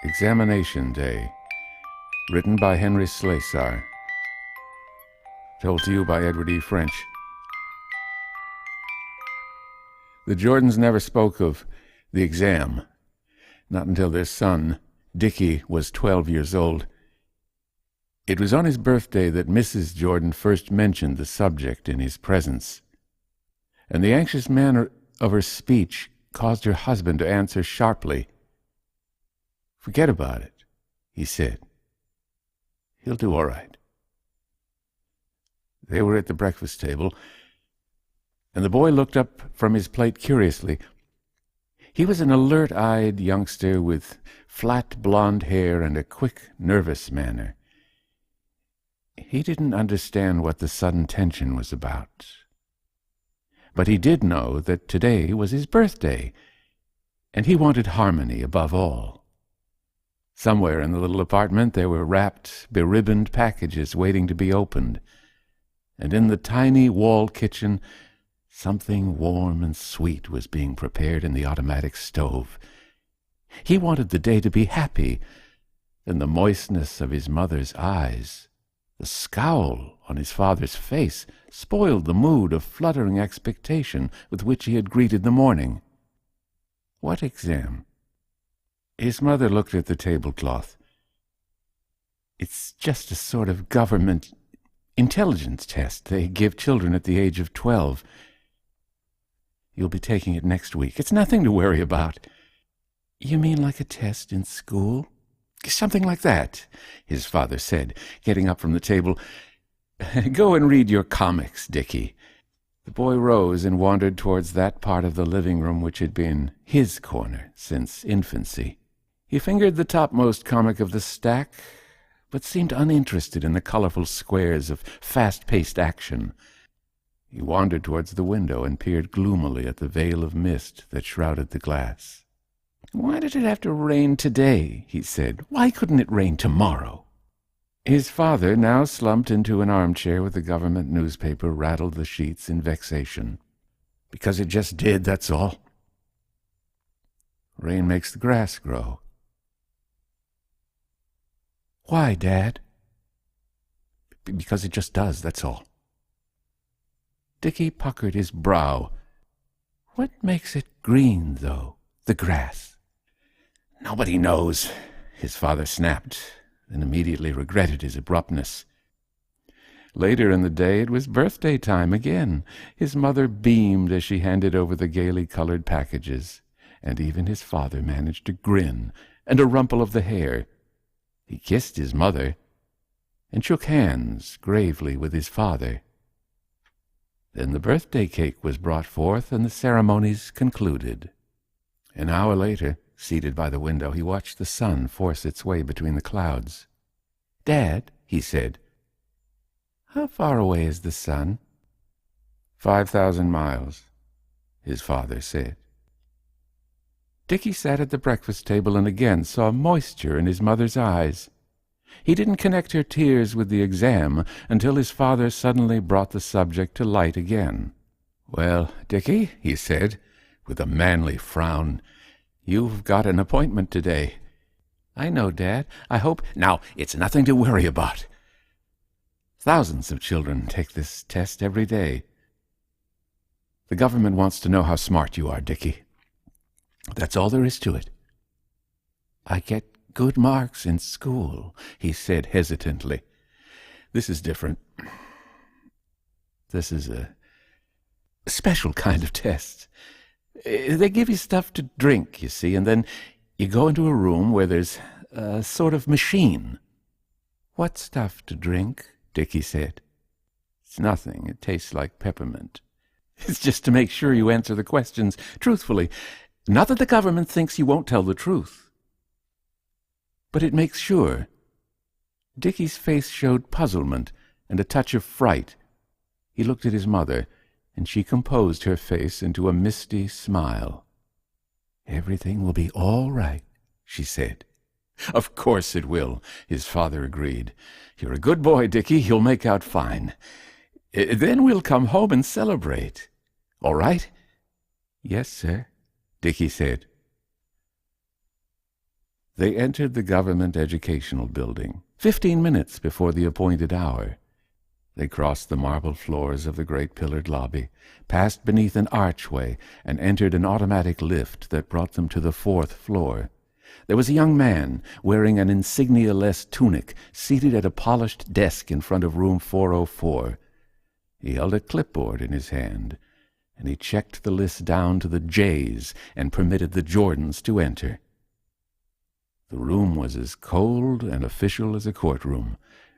Examination Day, written by Henry Slesar, told to you by Edward E. French. The Jordans never spoke of the exam, not until their son, Dickie, was 12 years old. It was on his birthday that Mrs. Jordan first mentioned the subject in his presence, and the anxious manner of her speech caused her husband to answer sharply. "Forget about it," he said. "He'll do all right." They were at the breakfast table, and the boy looked up from his plate curiously. He was an alert-eyed youngster with flat blonde hair and a quick, nervous manner. He didn't understand what the sudden tension was about, but he did know that today was his birthday, and he wanted harmony above all. Somewhere in the little apartment there were wrapped, beribboned packages waiting to be opened, and in the tiny walled kitchen something warm and sweet was being prepared in the automatic stove. He wanted the day to be happy, and the moistness of his mother's eyes, the scowl on his father's face, spoiled the mood of fluttering expectation with which he had greeted the morning. What exam? His mother looked at the tablecloth. "It's just a sort of government intelligence test they give children at the age of 12. You'll be taking it next week. It's nothing to worry about." "You mean like a test in school?" "Something like that," his father said, getting up from the table. "Go and read your comics, Dickie." The boy rose and wandered towards that part of the living room which had been his corner since infancy. He fingered the topmost comic of the stack, but seemed uninterested in the colorful squares of fast-paced action. He wandered towards the window and peered gloomily at the veil of mist that shrouded the glass. "Why did it have to rain today?" he said. "Why couldn't it rain tomorrow?" His father, now slumped into an armchair with the government newspaper, rattled the sheets in vexation. "Because it just did, that's all. Rain makes the grass grow." "Why, Dad?" "Because it just does, that's all." Dickie puckered his brow. "What makes it green, though, the grass?" "Nobody knows," his father snapped, and immediately regretted his abruptness. Later in the day it was birthday time again. His mother beamed as she handed over the gaily colored packages, and even his father managed to grin and a rumple of the hair. He kissed his mother and shook hands gravely with his father. Then the birthday cake was brought forth, and the ceremonies concluded. An hour later, seated by the window, he watched the sun force its way between the clouds. "Dad," he said, "how far away is the sun?" 5,000 miles, his father said. Dickie sat at the breakfast table and again saw moisture in his mother's eyes. He didn't connect her tears with the exam until his father suddenly brought the subject to light again. "Well, Dickie," he said, with a manly frown, "you've got an appointment today." "I know, Dad. I hope—" "Now, it's nothing to worry about. Thousands of children take this test every day. The government wants to know how smart you are, Dickie. That's all there is to it." "I get good marks in school," he said hesitantly. "This is different. This is a special kind of test. They give you stuff to drink, you see, and then you go into a room where there's a sort of machine." "What stuff to drink?" Dickie said. "It's nothing. It tastes like peppermint. It's just to make sure you answer the questions truthfully. Not that the government thinks you won't tell the truth, but it makes sure." Dickie's face showed puzzlement and a touch of fright. He looked at his mother, and she composed her face into a misty smile. "Everything will be all right," she said. "Of course it will," his father agreed. "You're a good boy, Dickie. You'll make out fine. Then we'll come home and celebrate. All right?" "Yes, sir," Dickie said. They entered the government educational building 15 minutes before the appointed hour. They crossed the marble floors of the great pillared lobby, passed beneath an archway, and entered an automatic lift that brought them to the 4th floor. There was a young man wearing an insignia-less tunic, seated at a polished desk in front of room 404. He held a clipboard in his hand, and he checked the list down to the J's and permitted the Jordans to enter. The room was as cold and official as a courtroom,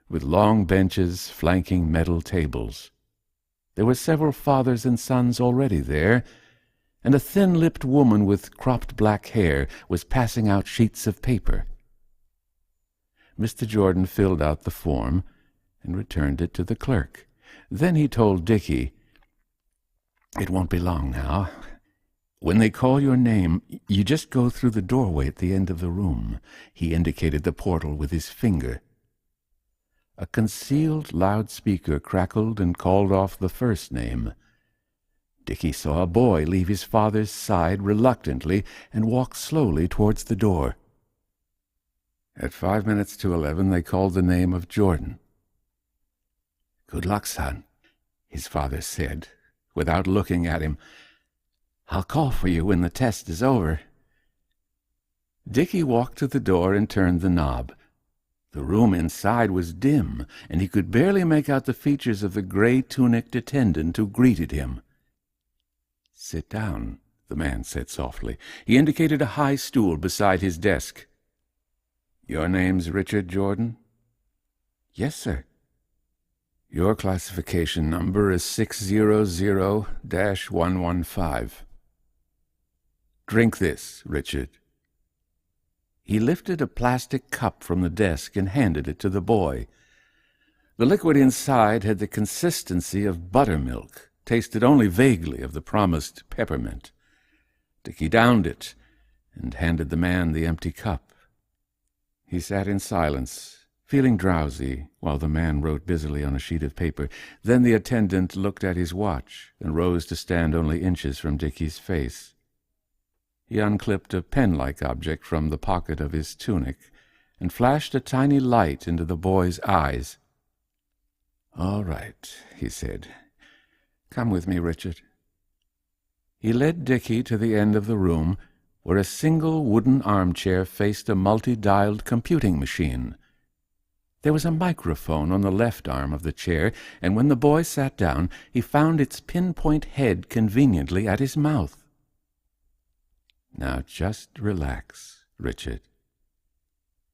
with long benches flanking metal tables. There were several fathers and sons already there, and a thin-lipped woman with cropped black hair was passing out sheets of paper. Mr. Jordan filled out the form and returned it to the clerk. Then he told Dickie, "It won't be long now. When they call your name, you just go through the doorway at the end of the room." He indicated the portal with his finger. A concealed loudspeaker crackled and called off the first name. Dickie saw a boy leave his father's side reluctantly and walk slowly towards the door. At 5 minutes to 11, they called the name of Jordan. "Good luck, son," his father said, without looking at him. "I'll call for you when the test is over." Dickie walked to the door and turned the knob. The room inside was dim, and he could barely make out the features of the gray-tunicked attendant who greeted him. "Sit down," the man said softly. He indicated a high stool beside his desk. "Your name's Richard Jordan?" "Yes, sir." "Your classification number is 600-115. Drink this, Richard." He lifted a plastic cup from the desk and handed it to the boy. The liquid inside had the consistency of buttermilk, tasted only vaguely of the promised peppermint. Dickie downed it and handed the man the empty cup. He sat in silence, feeling drowsy, while the man wrote busily on a sheet of paper. Then the attendant looked at his watch and rose to stand only inches from Dickie's face. He unclipped a pen-like object from the pocket of his tunic and flashed a tiny light into the boy's eyes. "All right," he said. "Come with me, Richard." He led Dickie to the end of the room, where a single wooden armchair faced a multi-dialed computing machine. There was a microphone on the left arm of the chair, and when the boy sat down, he found its pinpoint head conveniently at his mouth. "Now just relax, Richard.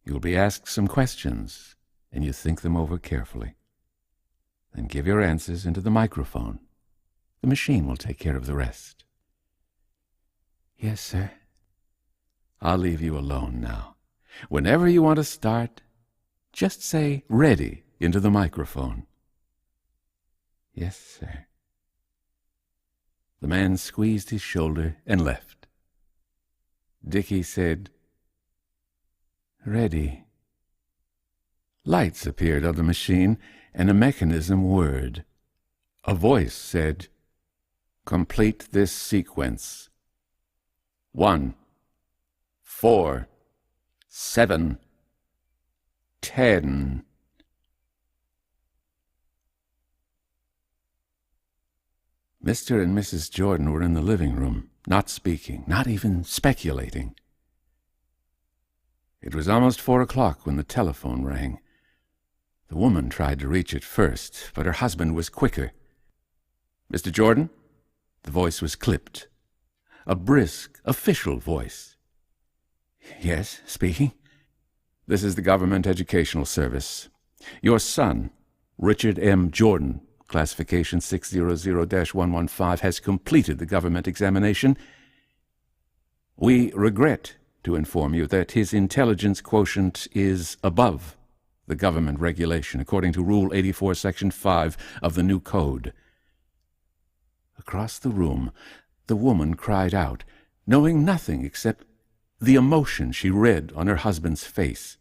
You'll be asked some questions, and you think them over carefully. Then give your answers into the microphone. The machine will take care of the rest." "Yes, sir." "I'll leave you alone now. Whenever you want to start, just say 'ready' into the microphone." "Yes, sir." The man squeezed his shoulder and left. Dickie said, "Ready." Lights appeared on the machine, and a mechanism whirred. A voice said, "Complete this sequence. 1, 4, 7, 10. Mr. and Mrs. Jordan were in the living room, not speaking, not even speculating. It was almost 4 o'clock when the telephone rang. The woman tried to reach it first, but her husband was quicker. "Mr. Jordan?" The voice was clipped. A brisk, official voice. "Yes, speaking." "This is the Government Educational Service. Your son, Richard M. Jordan, classification 600-115, has completed the government examination. We regret to inform you that his intelligence quotient is above the government regulation, according to Rule 84, Section 5 of the new code." Across the room, the woman cried out, knowing nothing except the emotion she read on her husband's face.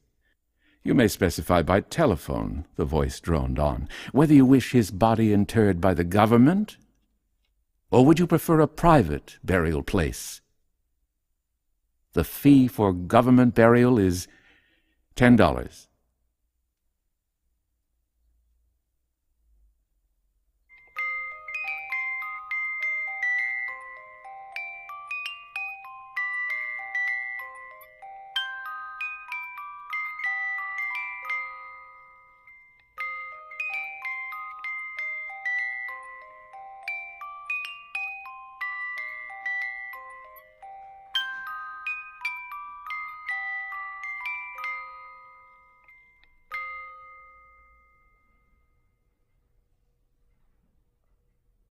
"You may specify by telephone," the voice droned on, "whether you wish his body interred by the government, or would you prefer a private burial place?" The fee for government burial is $10.